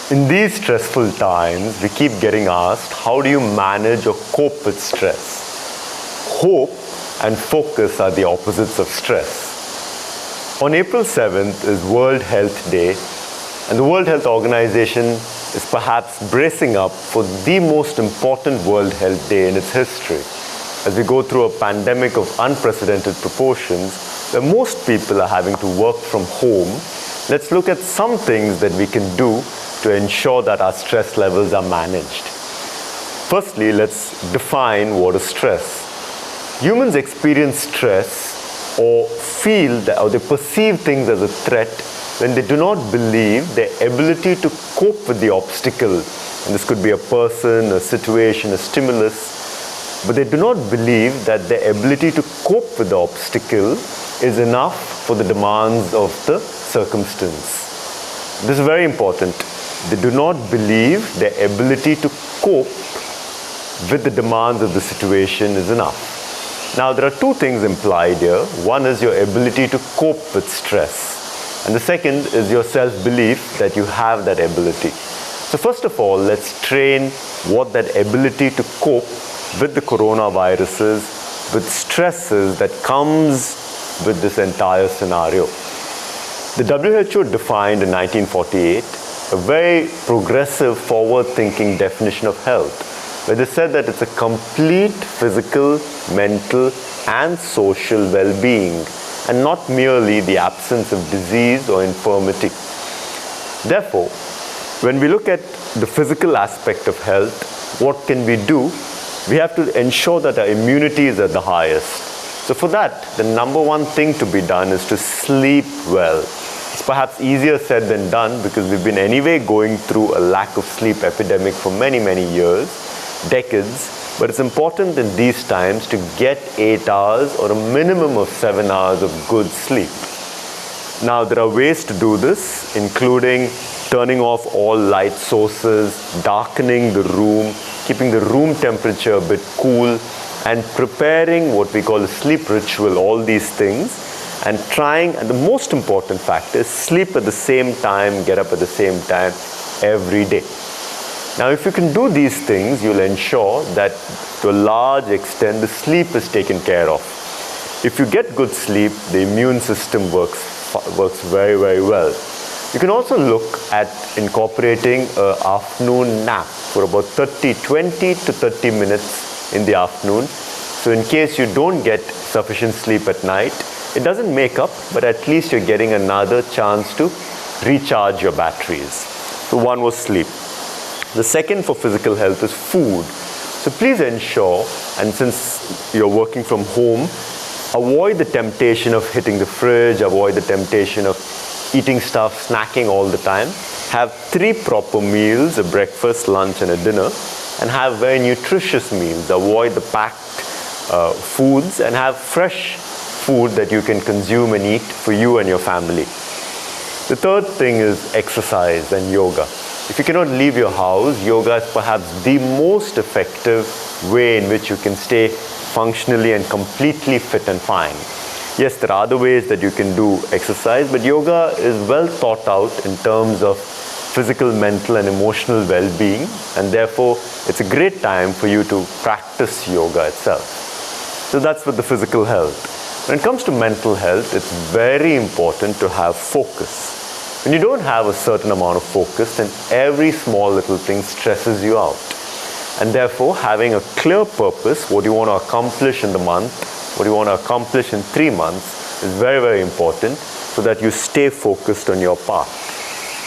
In these stressful times, we keep getting asked, how do you manage or cope with stress? Hope and focus are the opposites of stress. On April 7th is World Health Day, and the World Health Organization is perhaps bracing up for the most important World Health Day in its history. As we go through a pandemic of unprecedented proportions, where most people are having to work from home, let's look at some things that we can do to ensure that our stress levels are managed. Firstly, let's define what is stress. Humans experience stress or feel that, or they perceive things as a threat when they do not believe their ability to cope with the obstacle. And this could be a person, a situation, a stimulus, but they do not believe that their ability to cope with the obstacle is enough for the demands of the circumstance. This is very important. They do not believe their ability to cope with the demands of the situation is enough. Now, there are two things implied here. One is your ability to cope with stress, and the second is your self-belief that you have that ability. So first of all, let's train what that ability to cope with the coronaviruses, with stresses that comes with this entire scenario. The WHO defined in 1948 a very progressive, forward-thinking definition of health, where they said that it's a complete physical, mental, and social well-being, and not merely the absence of disease or infirmity. Therefore, when we look at the physical aspect of health, what can we do? We have to ensure that our immunity is at the highest. So for that, the number one thing to be done is to sleep well. It's perhaps easier said than done because we've been anyway going through a lack of sleep epidemic for many, many years, decades. But it's important in these times to get 8 hours or a minimum of 7 hours of good sleep. Now, there are ways to do this, including turning off all light sources, darkening the room, keeping the room temperature a bit cool, and preparing what we call a sleep ritual, all these things. And trying, and the most important factor is sleep at the same time, get up at the same time every day. Now, if you can do these things, you'll ensure that to a large extent the sleep is taken care of. If you get good sleep, the immune system works very, very well. You can also look at incorporating an afternoon nap for about 20 to 30 minutes in the afternoon. So in case you don't get sufficient sleep at night, it doesn't make up, but at least you're getting another chance to recharge your batteries. So one was sleep. The second for physical health is food. So please ensure, and since you're working from home, avoid the temptation of hitting the fridge, avoid the temptation of eating stuff, snacking all the time. Have 3 proper meals, a breakfast, lunch, and a dinner, and have very nutritious meals. Avoid the packed foods and have fresh food that you can consume and eat for you and your family. The third thing is exercise and yoga. If you cannot leave your house, yoga is perhaps the most effective way in which you can stay functionally and completely fit and fine. Yes, there are other ways that you can do exercise, but yoga is well thought out in terms of physical, mental, and emotional well-being, and therefore it's a great time for you to practice yoga itself. So that's with the physical health. When it comes to mental health, it's very important to have focus. When you don't have a certain amount of focus, then every small little thing stresses you out. And therefore, having a clear purpose, what you want to accomplish in the month, what you want to accomplish in 3 months, is very, very important so that you stay focused on your path.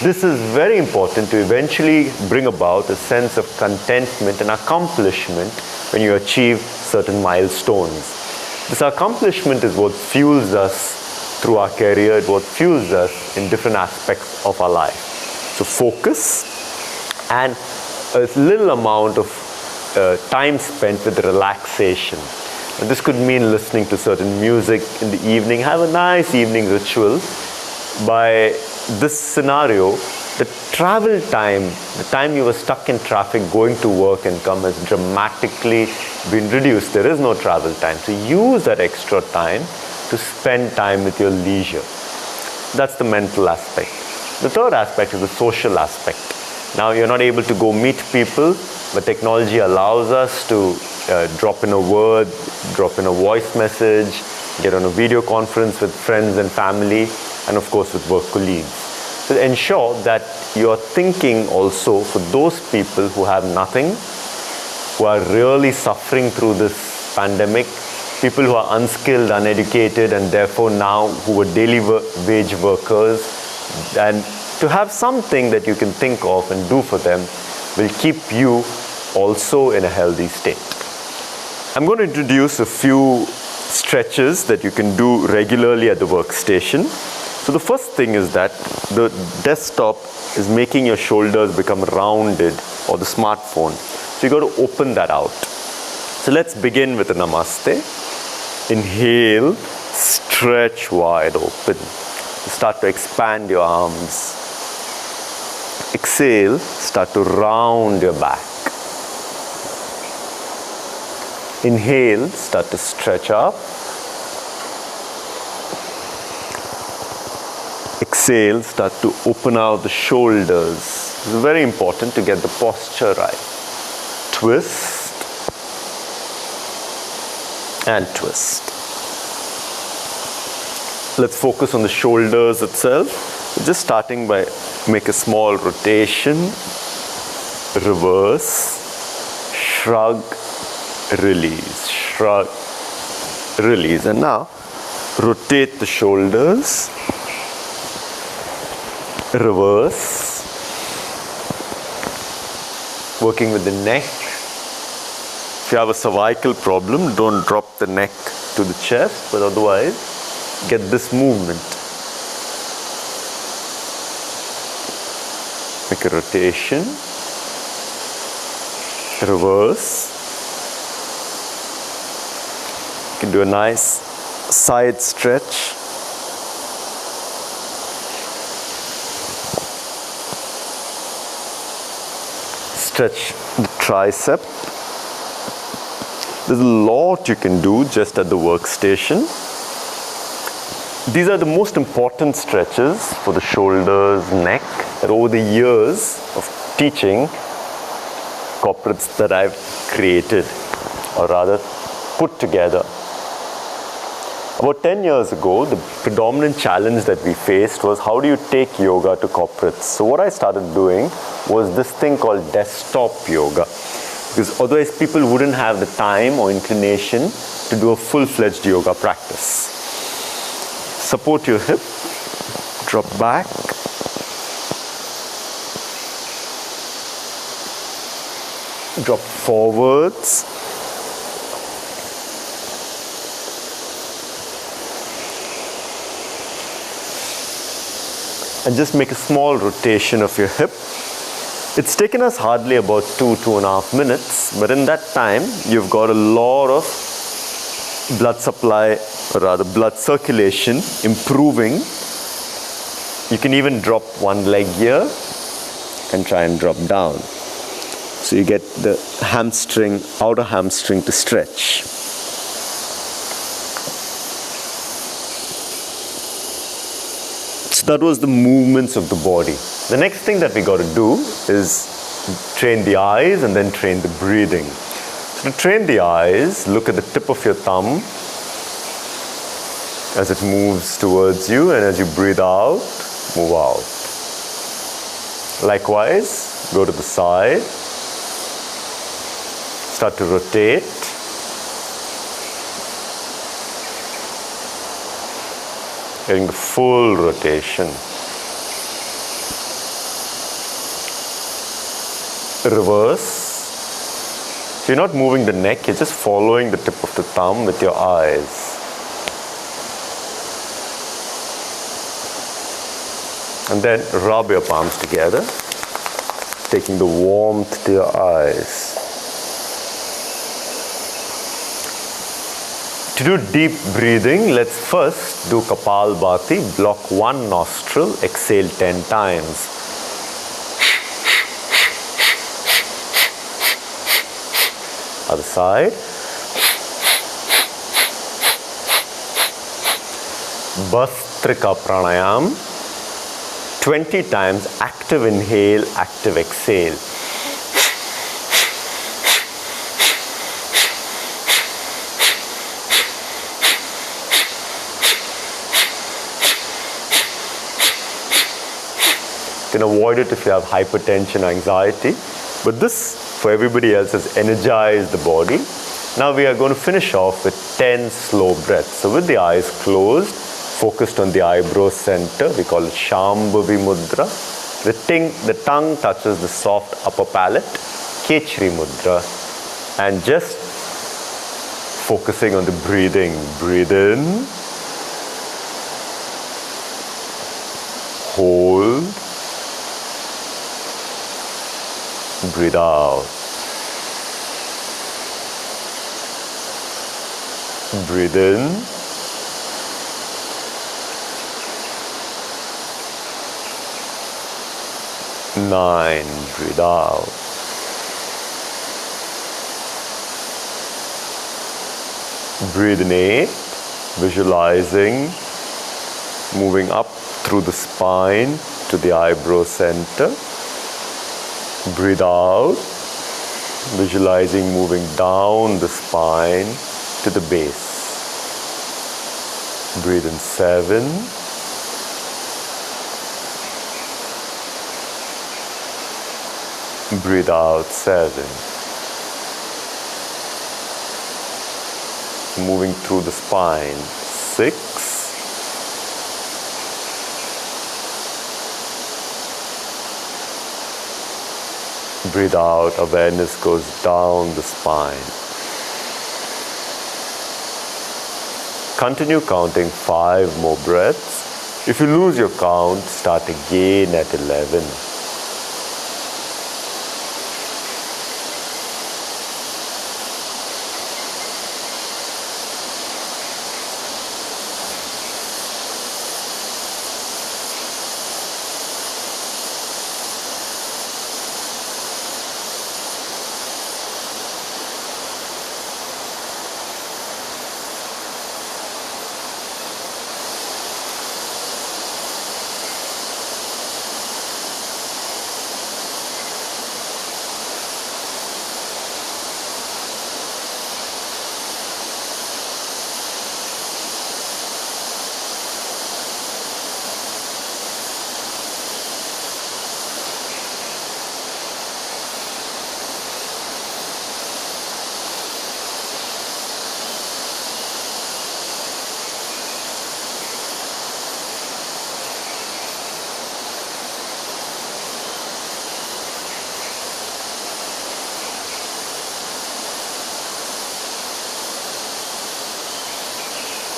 This is very important to eventually bring about a sense of contentment and accomplishment when you achieve certain milestones. This accomplishment is what fuels us through our career, it's what fuels us in different aspects of our life. So focus and a little amount of time spent with relaxation. And this could mean listening to certain music in the evening. Have a nice evening ritual. By this scenario, the travel time, the time you were stuck in traffic going to work and come, has dramatically been reduced. There is no travel time. So use that extra time to spend time with your leisure. That's the mental aspect. The third aspect is the social aspect. Now you're not able to go meet people, but technology allows us to drop in a word, drop in a voice message, get on a video conference with friends and family, and of course with work colleagues. So ensure that you're thinking also for those people who have nothing, who are really suffering through this pandemic, people who are unskilled, uneducated, and therefore now who are daily wage workers, and to have something that you can think of and do for them will keep you also in a healthy state. I'm going to introduce a few stretches that you can do regularly at the workstation. So the first thing is that the desktop is making your shoulders become rounded, or the smartphone. So you got to open that out. So let's begin with a namaste. Inhale, stretch wide open. Start to expand your arms. Exhale, start to round your back. Inhale, start to stretch up. Exhale, start to open out the shoulders. It's very important to get the posture right. Twist and twist. Let's focus on the shoulders itself. Just starting by make a small rotation, reverse, shrug, release, shrug, release. And now rotate the shoulders, reverse, working with the neck. If you have a cervical problem, don't drop the neck to the chest, but otherwise get this movement. Make a rotation, reverse. You can do a nice side stretch. Stretch the tricep. There's a lot you can do just at the workstation. These are the most important stretches for the shoulders, neck, that over the years of teaching corporates that I've created, or rather put together. About 10 years ago, the predominant challenge that we faced was how do you take yoga to corporates? So what I started doing was this thing called desktop yoga, because otherwise people wouldn't have the time or inclination to do a full-fledged yoga practice. Support your hip, drop back, drop forwards, and just make a small rotation of your hip. It's taken us hardly about 2.5 minutes, but in that time you've got a lot of blood supply, or rather blood circulation improving. You can even drop one leg here and try and drop down. So you get the hamstring, outer hamstring to stretch. So that was the movements of the body. The next thing that we got to do is train the eyes and then train the breathing. So to train the eyes, look at the tip of your thumb as it moves towards you, and as you breathe out, move out. Likewise, go to the side, start to rotate. Getting the full rotation. Reverse. So you're not moving the neck, you're just following the tip of the thumb with your eyes. And then rub your palms together, taking the warmth to your eyes. To do deep breathing, let's first do Kapalbhati. Block one nostril, exhale 10 times. Other side. Bhastrika Pranayam. 20 times active inhale, active exhale. You can avoid it if you have hypertension, anxiety. But this, for everybody else, has energized the body. Now we are going to finish off with 10 slow breaths. So with the eyes closed, focused on the eyebrow center, we call it Shambhavi Mudra. The tongue touches the soft upper palate, Kechri Mudra. And just focusing on the breathing. Breathe in, hold, breathe out. Breathe in, nine, breathe out. Breathe in 8, visualizing, moving up through the spine to the eyebrow center. Breathe out, visualizing moving down the spine to the base. Breathe in 7. Breathe out 7. Moving through the spine. 6. Breathe out, awareness goes down the spine. Continue counting 5 more breaths. If you lose your count, start again at 11.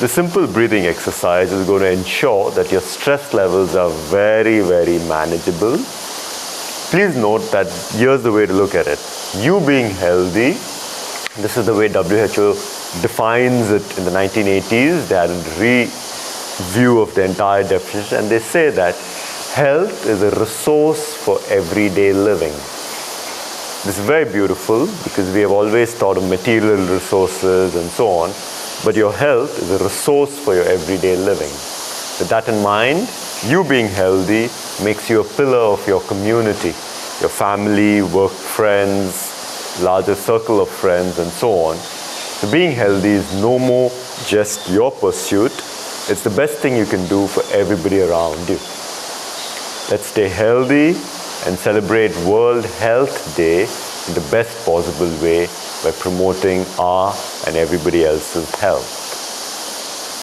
The simple breathing exercise is going to ensure that your stress levels are very, very manageable. Please note that here's the way to look at it. You being healthy, this is the way WHO defines it in the 1980s. They had a review of the entire definition, and they say that health is a resource for everyday living. This is very beautiful because we have always thought of material resources and so on. But your health is a resource for your everyday living. With that in mind, you being healthy makes you a pillar of your community, your family, work friends, larger circle of friends, and so on. So being healthy is no more just your pursuit. It's the best thing you can do for everybody around you. Let's stay healthy and celebrate World Health Day in the best possible way by promoting our and everybody else's health.